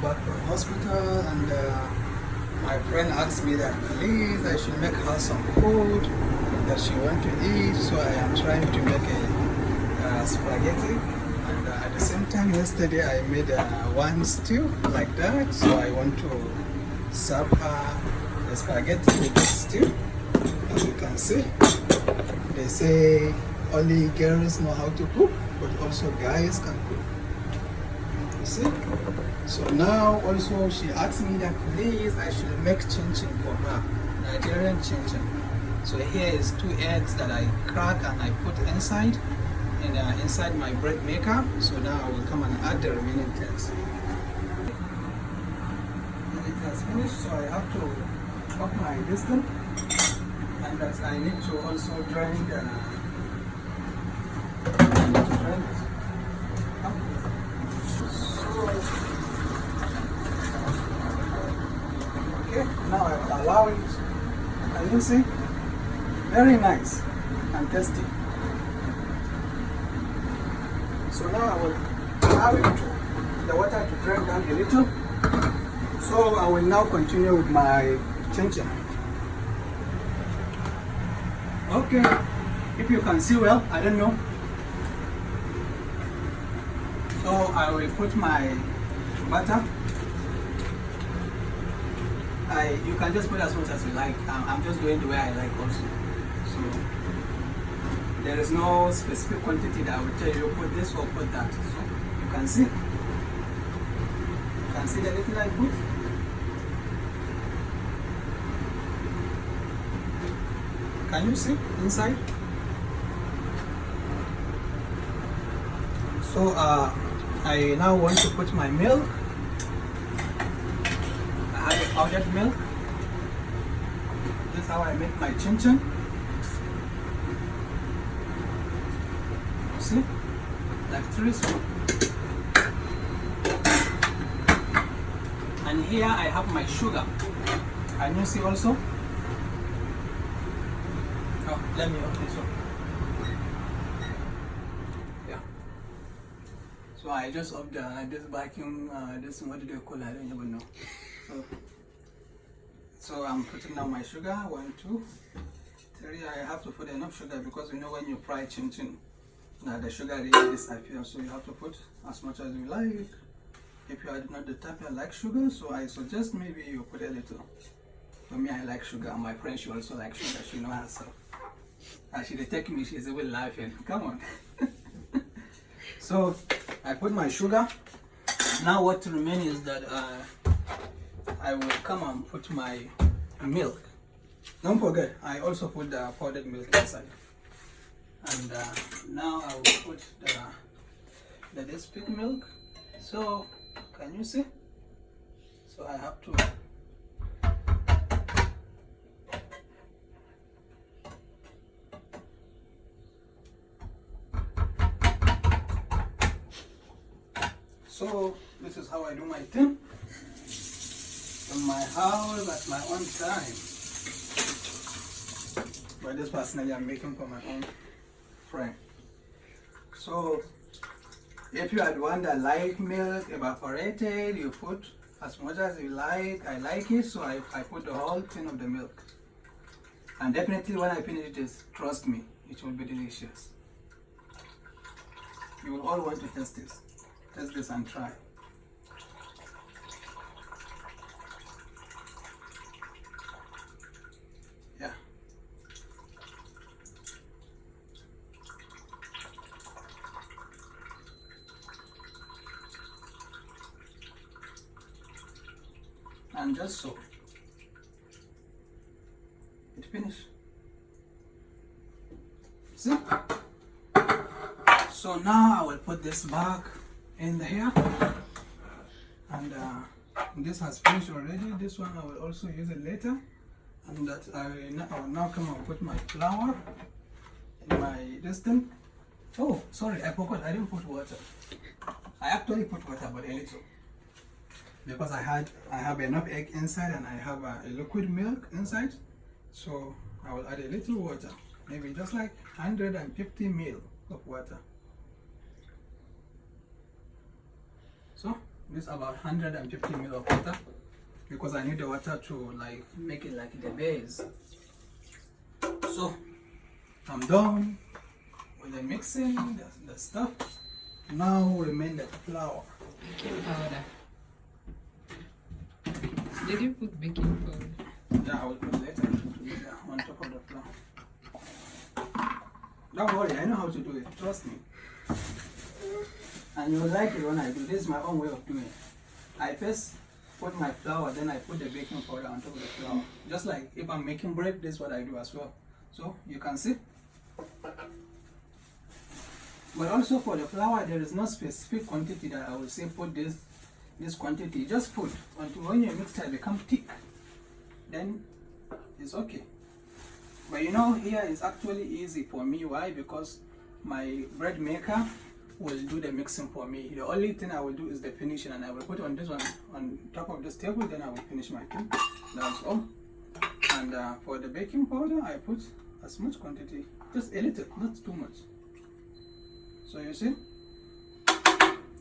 come back from hospital, and my friend asked me that please I should make her some food that she want to eat. So I am trying to make a spaghetti, and at the same time yesterday I made one stew like that. So I want to serve her the spaghetti with the stew. As you can see, they say only girls know how to cook, but also guys can cook. You see? So now also she asked me that please I should make ChinChin for her, Nigerian ChinChin. So here is 2 eggs that I crack and I put inside my bread maker. So now I will come and add the remaining things. And it has finished, so I have to cut my distance, and that I need to also drain the Okay, now I will allow it. Can you see? Very nice and tasty. So now I will allow it the water to drain down a little. So I will now continue with my ChinChin. Okay, if you can see well, I don't know. So I will put my butter. You can just put as much as you like. I'm just doing the way I like also. So there is no specific quantity that I will tell you put this or put that. So you can see. You can see the little I put. Can you see inside? So I now want to put my milk. I have powdered milk. This is how I make my ChinChin. You see? Like 3 spoons. And here I have my sugar. Can you see also? Oh, let me open this one. Yeah. So I just off this vacuum, this, what do they call it? I don't even know. So I'm putting down my sugar. 1, 2, 3. I have to put enough sugar because you know when you fry ChinChin, the sugar really disappears. So you have to put as much as you like. If you are not the type that like sugar, so I suggest maybe you put a little. For me, I like sugar. My friend, she also likes sugar. She knows herself. And she take me. She's even laughing. Come on. So I put my sugar. Now what remains is that I will come and put my milk. Don't forget, I also put the powdered milk inside. And now I will put this pig milk. So, can you see? So I have to So this is how I do my thing in my house at my own time. But this personally I'm making for my own friend. So if you are the one that like milk evaporated, you put as much as you like. I like it, so I put the whole thing of the milk. And definitely when I finish this, trust me, it will be delicious. You will all want to test this. Test this and try. Yeah. And just so. It finished. See? So now I will put this back in here, and this has finished already. This one I will also use it later, and that I will now come and put my flour in my distance. Oh, sorry, I forgot. I didn't put water. I actually put water, but a little, because I have enough egg inside and I have a liquid milk inside. So I will add a little water, maybe just like 150 ml of water. So this about 150 ml of water because I need the water to like make it like the base. So I'm done with the mixing the stuff. Now remain the flour. Baking powder. Did you put baking powder? Yeah, I will put later on top of the flour. Don't worry, I know how to do it, trust me. And you'll like it when I do. This is my own way of doing it. I first put my flour, then I put the baking powder on top of the flour. Just like if I'm making bread, this is what I do as well. So you can see. But also for the flour, there is no specific quantity that I will say put this quantity. Just put until when your mixture becomes thick, then it's okay. But you know, here is actually easy for me. Why? Because my bread maker will do the mixing for me. The only thing I will do is the finishing, and I will put on this one on top of this table, then I will finish my thing. That's all. And for the baking powder, I put as much quantity, just a little, not too much. So you see?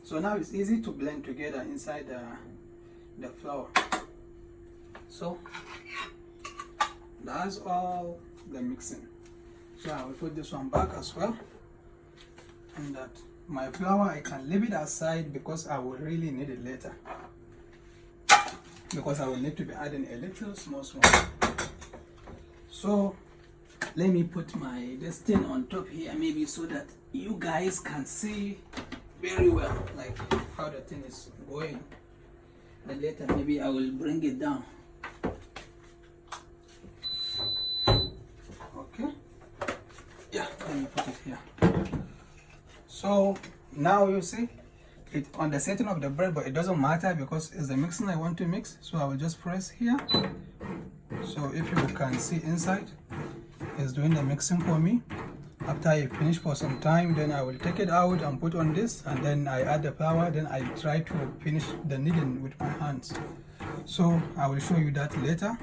So now it's easy to blend together inside the flour. So that's all the mixing. So I will put this one back as well. And that my flour, I can leave it aside because I will really need it later. Because I will need to be adding a little small. So let me put this thing on top here, maybe so that you guys can see very well like how the thing is going. But later maybe I will bring it down. Okay, yeah, let me put it here. So now you see it on the setting of the bread, but it doesn't matter because it's the mixing I want to mix. So I will just press here. So if you can see inside, it's doing the mixing for me. After I finish for some time, then I will take it out and put on this, and then I add the flour, then I try to finish the kneading with my hands. So I will show you that later.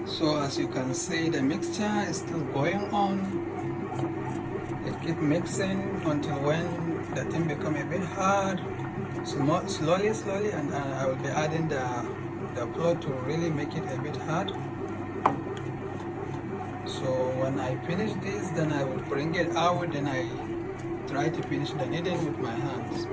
So as you can see, the mixture is still going on. It keeps mixing until when the thing becomes a bit hard. Slowly, and I will be adding the flour to really make it a bit hard. So when I finish this, then I will bring it out, then I try to finish the kneading with my hands.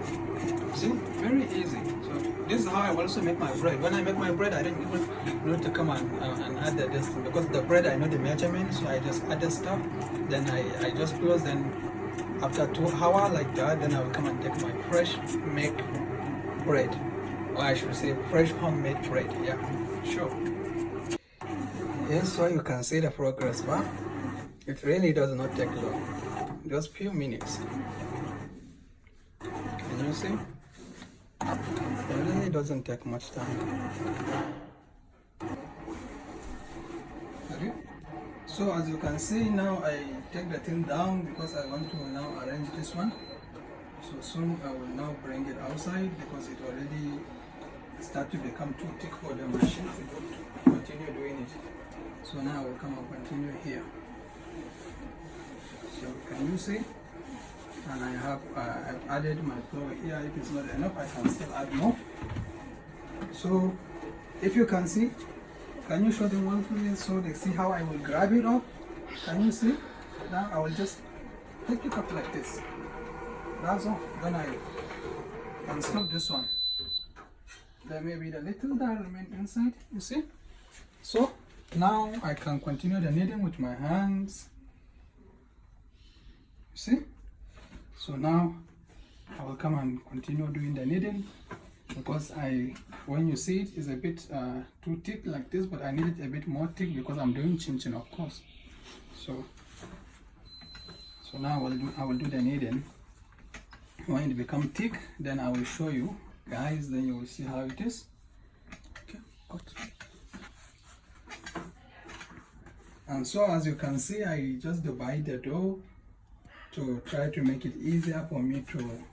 See, very easy. So this is how I also make my bread. When I make my bread, I don't even need to come and add this thing, because the bread I know the measurements, so I just add the stuff, then I just close, then after 2 hours like that, then I will come and take my fresh make bread, or I should say fresh homemade bread. Yeah, sure. Yes, so you can see the progress, but it really does not take long, just few minutes. Can you see? It really doesn't take much time. Okay. So as you can see, now I take the thing down because I want to now arrange this one. So soon I will now bring it outside because it already started to become too thick for the machine to continue doing it. So now I will come and continue here. So can you see? And I have I've added my flour here. If it's not enough, I can still add more. So if you can see, can you show them one please so they see how I will grab it up? Can you see? Now I will just take it up like this. That's all. Then I can stop this one. There may be the little that remain inside, you see? So now I can continue the kneading with my hands. See? So now I will come and continue doing the kneading because when you see it, it's a bit too thick like this, but I need it a bit more thick because I'm doing ChinChin, of course. So now I will do the kneading. When it becomes thick, then I will show you guys. Then you will see how it is. Okay, good. And so as you can see, I just divide the dough to try to make it easier for me to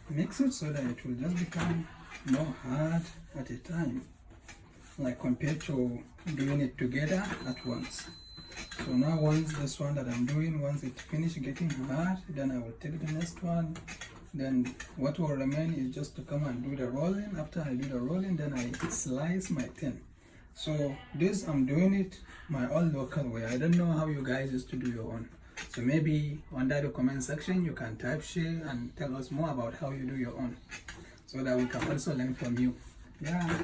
mix it so that it will just become more hard at a time, like compared to doing it together at once. So now once this one that I'm doing, once it finishes getting hard, then I will take the next one Then what will remain is just to come and do the rolling. After I do the rolling, then I slice my tin. So this I'm doing it my own local way. I don't know how you guys used to do your own. So maybe under the comment section you can type share and tell us more about how you do your own, so that we can also learn from you. Yeah.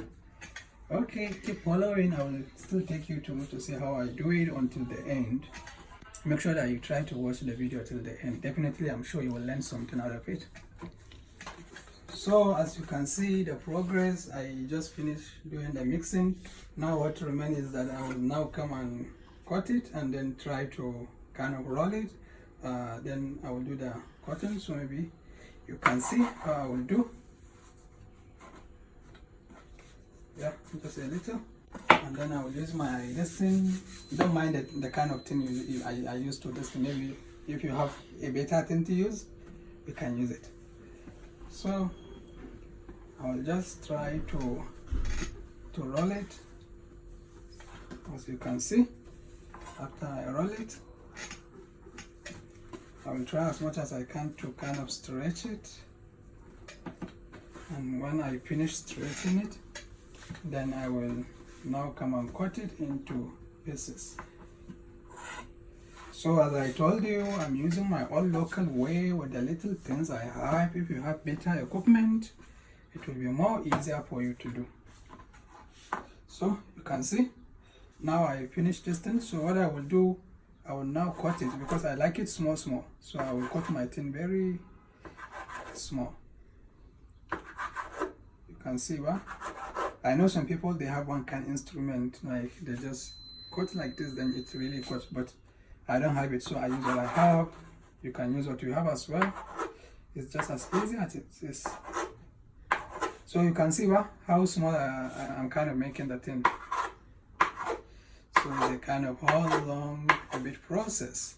Okay, keep following. I will still take you to see how I do it until the end. Make sure that you try to watch the video till the end. Definitely, I'm sure you will learn something out of it. So as you can see the progress, I just finished doing the mixing. Now what remains is that I will now come and cut it and then try to kind of roll it. Then I will do the cutting, so maybe you can see how I will do. Yeah, just a little. And then I will use my this thing. Don't mind the kind of thing I used to this thing. Maybe if you have a better thing to use, you can use it. So I will just try to roll it. As you can see, after I roll it, I will try as much as I can to kind of stretch it. And when I finish stretching it, then I will now come and cut it into pieces. So as I told you, I'm using my own local way with the little things I have. If you have better equipment, it will be more easier for you to do. So you can see, now I finished this thing. So what I will do, I will now cut it because I like it small. So I will cut my thing very small. You can see what? I know some people, they have one kind of instrument, like they just cut like this, then it really cuts, but I don't have it, so I use what I have. You can use what you have as well. It's just as easy as it is. So you can see how small I'm kind of making the thing. So it's a kind of whole long a bit process.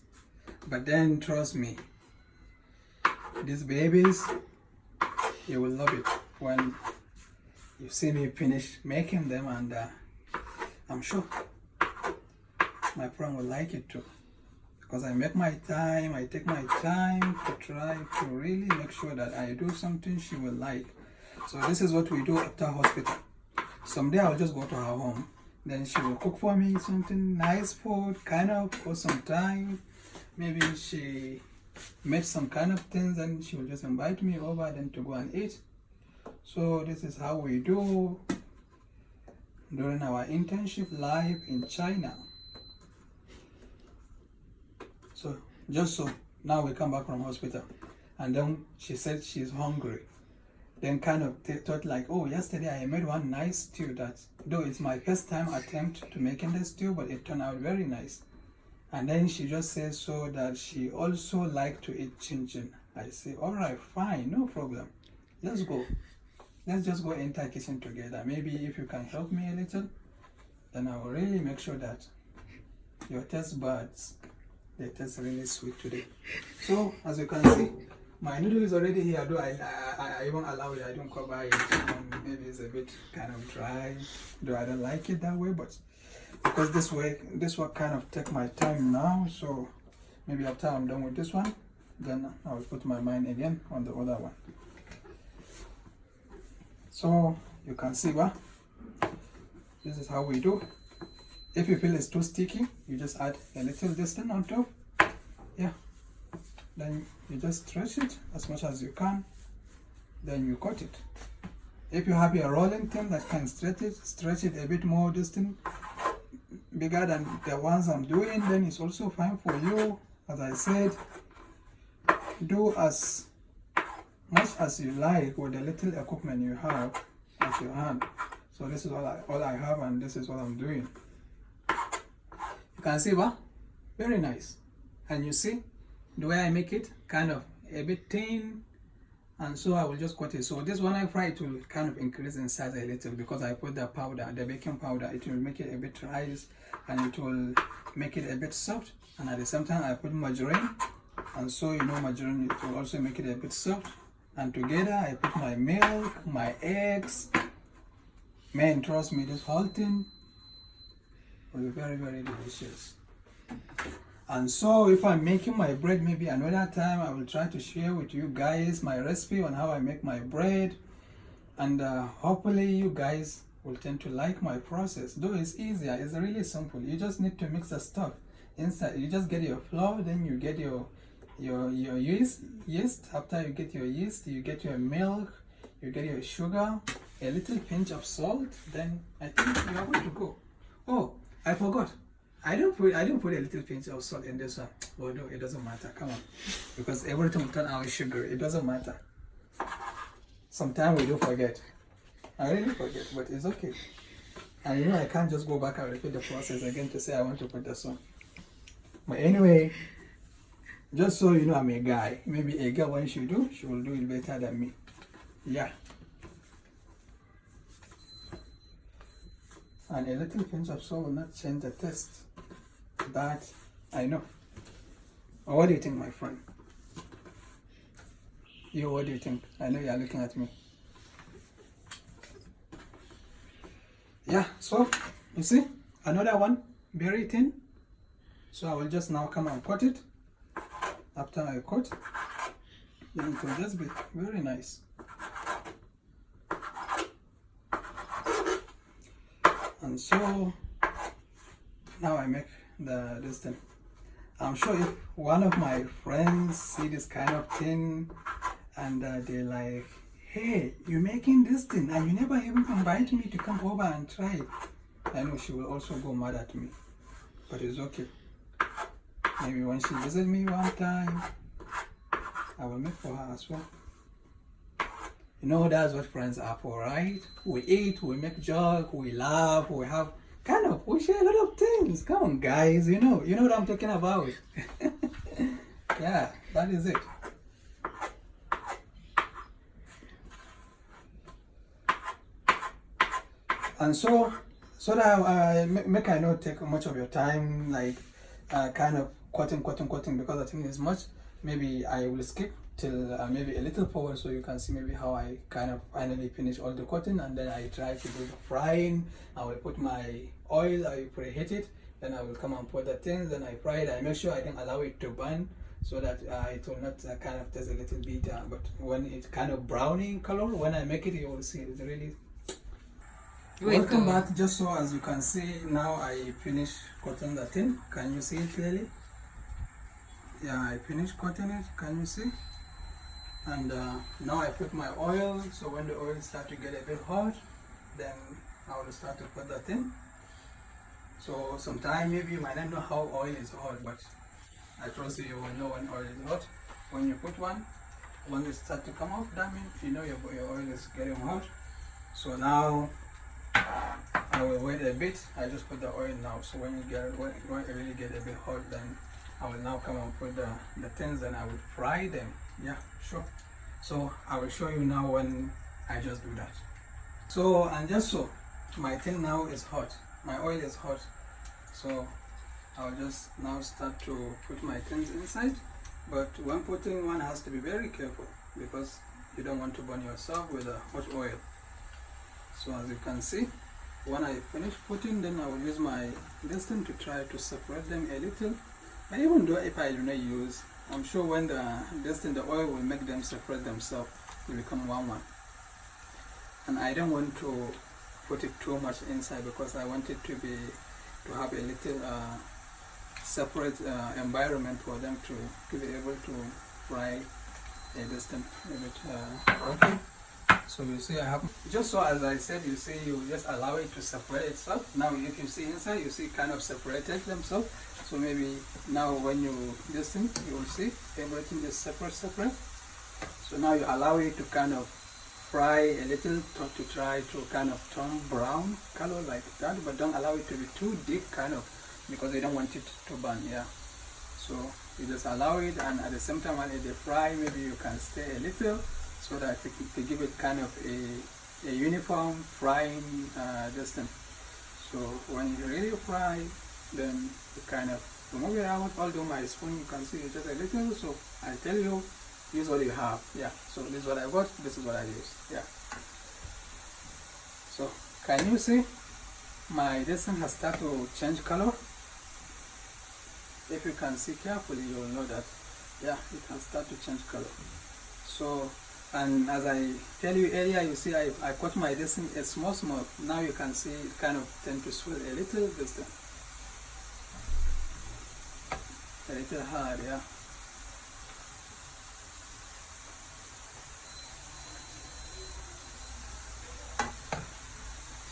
But then trust me, these babies, you will love it when you see me finish making them, and I'm sure my friend will like it too, because I make my time, I take my time to try to really make sure that I do something she will like. So this is what we do after hospital. Someday I'll just go to her home, then she will cook for me something nice food, kind of for some time. Maybe she made some kind of things and she will just invite me over then to go and eat. So this is how we do during our internship life in China. So just so now we come back from hospital, and then she said she's hungry. Then kind of thought like, oh, yesterday I made one nice stew that, though it's my first time attempt to making the stew, but it turned out very nice. And then she just says so that she also like to eat ChinChin. I say, all right, fine, no problem. Let's go. Let's just go enter kitchen together. Maybe if you can help me a little, then I will really make sure that your taste buds, they taste really sweet today. So as you can see, my noodle is already here. Though I even allow it, I don't cover it. Maybe it's a bit kind of dry, though I don't like it that way, but because this will kind of take my time now. So maybe after I'm done with this one, then I will put my mind again on the other one. So you can see this is how we do. If you feel it's too sticky, you just add a little distance on top. Yeah. Then you just stretch it as much as you can. Then you cut it. If you have a rolling thing that can stretch it a bit more distant, bigger than the ones I'm doing, then it's also fine for you. As I said, do as much as you like with the little equipment you have at your hand. So this is all I have, and this is what I'm doing. You can see very nice. And you see the way I make it, kind of a bit thin, and so I will just cut it. So this one I fry, it will kind of increase in size a little because I put the powder, the baking powder. It will make it a bit rice, and it will make it a bit soft. And at the same time I put margarine, and so you know margarine, it will also make it a bit soft. And together I put my milk, my eggs. Man, trust me, this whole thing will be very, very delicious. And so if I'm making my bread, maybe another time I will try to share with you guys my recipe on how I make my bread. And hopefully you guys will tend to like my process. Though it's easier, it's really simple. You just need to mix the stuff inside. You just get your flour, then you get your yeast. After you get your yeast, you get your milk, you get your sugar, a little pinch of salt. Then I think you are good to go. Oh, I forgot. I don't put a little pinch of salt in this one. Oh no, it doesn't matter. Come on, because everything will turn out sugar. It doesn't matter. Sometimes we do forget. I really forget, but it's okay. And you know I can't just go back and repeat the process again to say I want to put this one. But anyway, just so you know, I'm a guy. Maybe a girl, when she will do it better than me. Yeah. And a little pinch of salt will not change the taste. That I know. Or what do you think, my friend? You, what do you think? I know you are looking at me. Yeah, so you see, another one, very thin. So I will just now come and cut it. After I cut, then it will just be very nice. And so now I make this thing. I'm sure if one of my friends see this kind of thing and they're like, hey, you're making this thing and you never even invite me to come over and try it, I know she will also go mad at me. But it's okay. Maybe when she visits me one time, I will make for her as well. You know, that's what friends are for, right? We eat, we make jokes, we laugh, we have we share a lot of things. Come on, guys, you know what I'm talking about. Yeah, that is it. And so that I make I not take much of your time, like kind of cutting, because I think it's much. Maybe I will skip till maybe a little forward so you can see maybe how I kind of finally finish all the cutting, and then I try to do the frying. I will put my oil, I preheat it, then I will come and put the things, then I fry it. I make sure I don't allow it to burn so that it will not kind of taste a little bit, but when it's kind of browning color, when I make it, you will see it's really. Welcome back. Just so as you can see, now I finished cutting the thing. Can you see it clearly? Yeah, I finished cutting it. Can you see? And now I put my oil. So when the oil starts to get a bit hot, then I will start to put that in. So sometimes maybe you might not know how oil is hot, but I trust you will know when oil is hot. When you put one, when it starts to come off, that means you know your oil is getting hot. So now I will wait a bit. I just put the oil now. So when it really get a bit hot, then I will now come and put the things and I will fry them. Yeah, sure. So I will show you now when I just do that. So, and just so my thing now is hot. My oil is hot. So I'll just now start to put my things inside. But when putting, one has to be very careful because you don't want to burn yourself with a hot oil. So as you can see, when I finish putting, then I will use my thing to try to separate them a little. And even though if I do not use, I'm sure when the oil will make them separate themselves to become one. And I don't want to put it too much inside because I want it to have a little separate environment for them to be able to fry a thing a bit. Okay. So you see I have, just so as I said, you see you just allow it to separate itself. Now if you see inside, you see kind of separated themselves. So maybe now when you you will see everything is separate. So now you allow it to kind of fry a little to try to kind of turn brown color like that, but don't allow it to be too deep kind of because you don't want it to burn. Yeah. So you just allow it, and at the same time when they fry, maybe you can stay a little so that to give it kind of a uniform frying distance. So when you really fry, then you kind of remove it out. Although my spoon, you can see it's just a little, so I tell you, use what you have. Yeah, so this is what I got, this is what I use. Yeah. So can you see my distance has started to change color? if you can see carefully, you will know that, yeah, it can start to change color. So, and as I tell you earlier, you see I cut my dressing a small. Now you can see it kind of tend to swell a little this time. A little hard, yeah.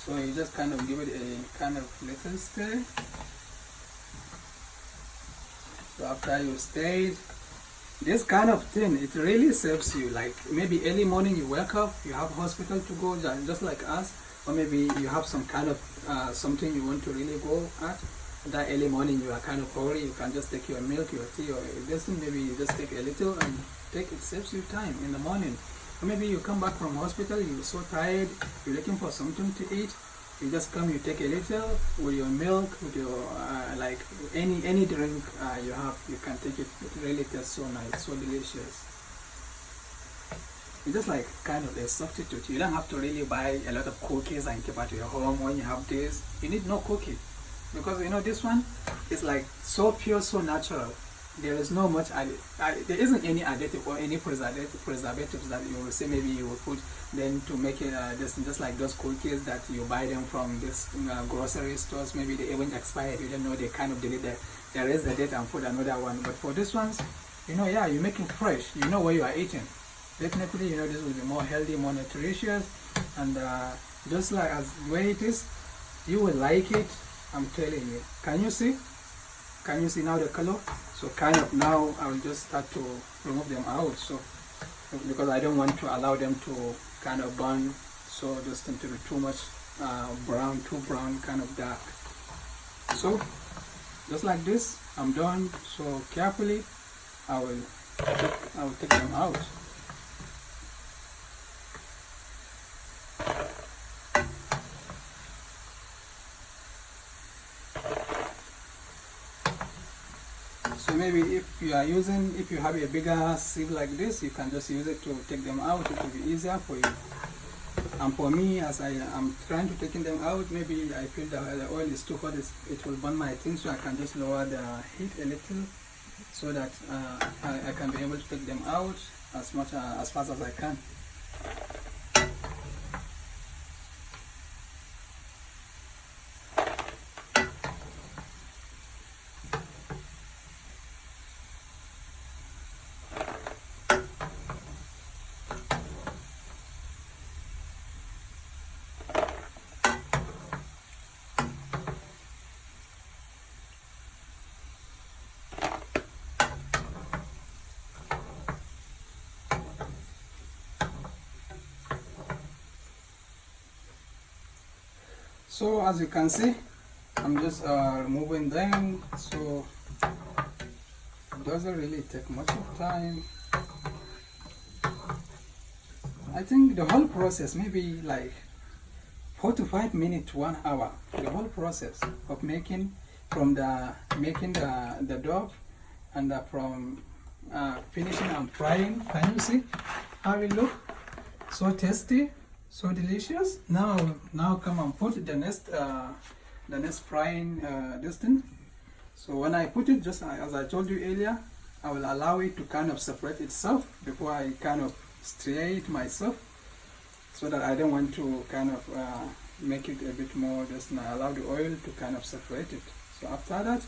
So you just kind of give it a kind of little stir. So after you stirred, this kind of thing, it really saves you. Like maybe early morning you wake up, you have hospital to go, just like us, or maybe you have some kind of something you want to really go at. That early morning you are kind of hurry, you can just take your milk, your tea, or this, maybe you just take a little and take it, saves you time in the morning. Or maybe you come back from hospital, you're so tired, you're looking for something to eat. You just come, you take a little with your milk, with your like any drink you have, you can take it. It really tastes so nice, so delicious. It's just like kind of a substitute. You don't have to really buy a lot of cookies and keep at your home when you have this. You need no cookie, because you know this one is like so pure, so natural. There is no much there isn't any additive or any preservatives that you will say maybe you will put then to make it just like those cookies that you buy them from this grocery stores. Maybe they even expired, you don't know, they kind of delete the erase the date and put another one. But for this ones, you know, yeah, you make it fresh, you know what you are eating. Definitely, you know, this will be more healthy, more nutritious, and just like as the way it is, you will like it, I'm telling you. Can you see? Can you see now the color? So kind of now I will just start to remove them out, so because I don't want to allow them to kind of burn, so just to be too much brown, too brown, kind of dark. So just like this, I'm done. So carefully I will take them out. So maybe if you have a bigger sieve like this, you can just use it to take them out. It will be easier for you. And for me, as I am trying to take them out, maybe I feel that the oil is too hot, it will burn my things, so I can just lower the heat a little, so that I can be able to take them out as fast as I can. So as you can see, I'm just removing them, so it doesn't really take much of time. I think the whole process maybe like 4 to 5 minutes to 1 hour. The whole process of making the dough, and from finishing and frying. Can you see how it look? So tasty, so delicious. Now come and put the next frying this thing. So when I put it, just as I told you earlier, I will allow it to kind of separate itself before I kind of stir it myself, so that I don't want to kind of make it a bit more, just allow the oil to kind of separate it. So after that,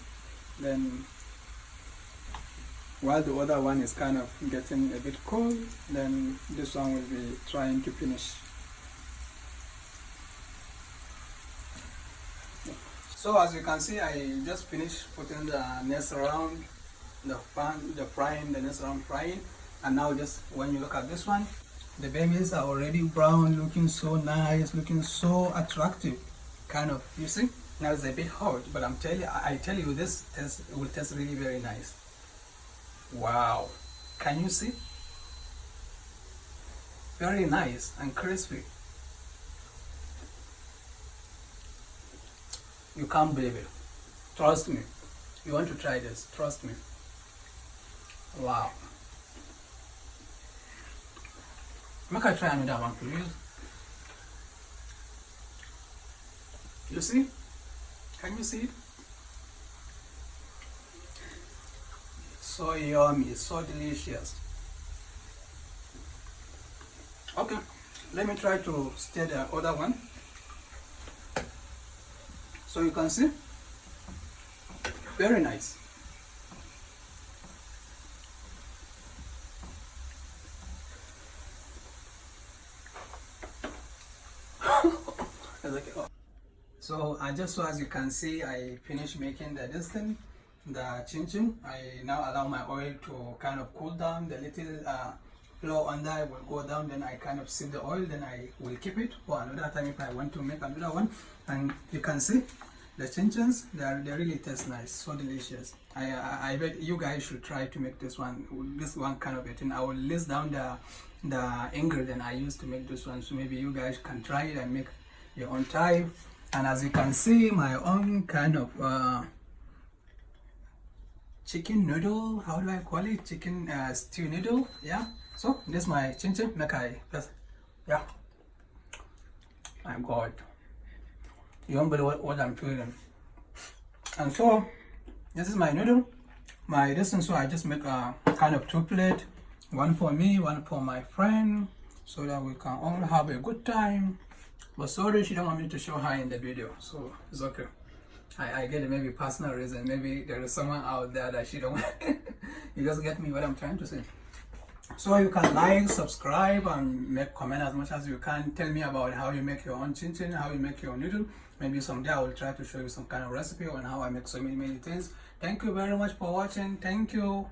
then while the other one is kind of getting a bit cold, then this one will be trying to finish. So as you can see, I just finished putting the next round, the next round frying, and now just when you look at this one, the babies are already brown, looking so nice, looking so attractive, kind of. You see, now it's a bit hot, but I tell you, this will taste really very nice. Wow, can you see? Very nice and crispy. You can't believe it. Trust me. You want to try this? Trust me. Wow. Make I try another one, please. You see? Can you see it? so yummy, so delicious. Okay, let me try to stir the other one. So you can see, very nice. So just so as you can see, I finished making this thing, the chinchin. I now allow my oil to kind of cool down. The little flour under it will go down, then I kind of sip the oil, then I will keep it for another time if I want to make another one. And you can see the chinchins, they really taste nice, so delicious. I bet you guys should try to make this one kind of a thing. I will list down the ingredient I used to make this one, so maybe you guys can try it and make your own type. And as you can see, my own kind of chicken noodle, how do I call it, chicken stew noodle. Yeah, so this is my chinchin. Yeah, my god, you don't believe what I'm feeling. And so this is my noodle, my distance. So I just make a kind of 2 plate, one for me, one for my friend, so that we can all have a good time. But sorry, she don't want me to show her in the video, so it's okay. I get it, maybe personal reason, maybe there is someone out there that she don't want. You just get me what I'm trying to say. So you can like, subscribe, and make comment as much as you can. Tell me about how you make your own chinchin, how you make your noodle. Maybe someday I will try to show you some kind of recipe on how I make so many things. Thank you very much for watching. Thank you.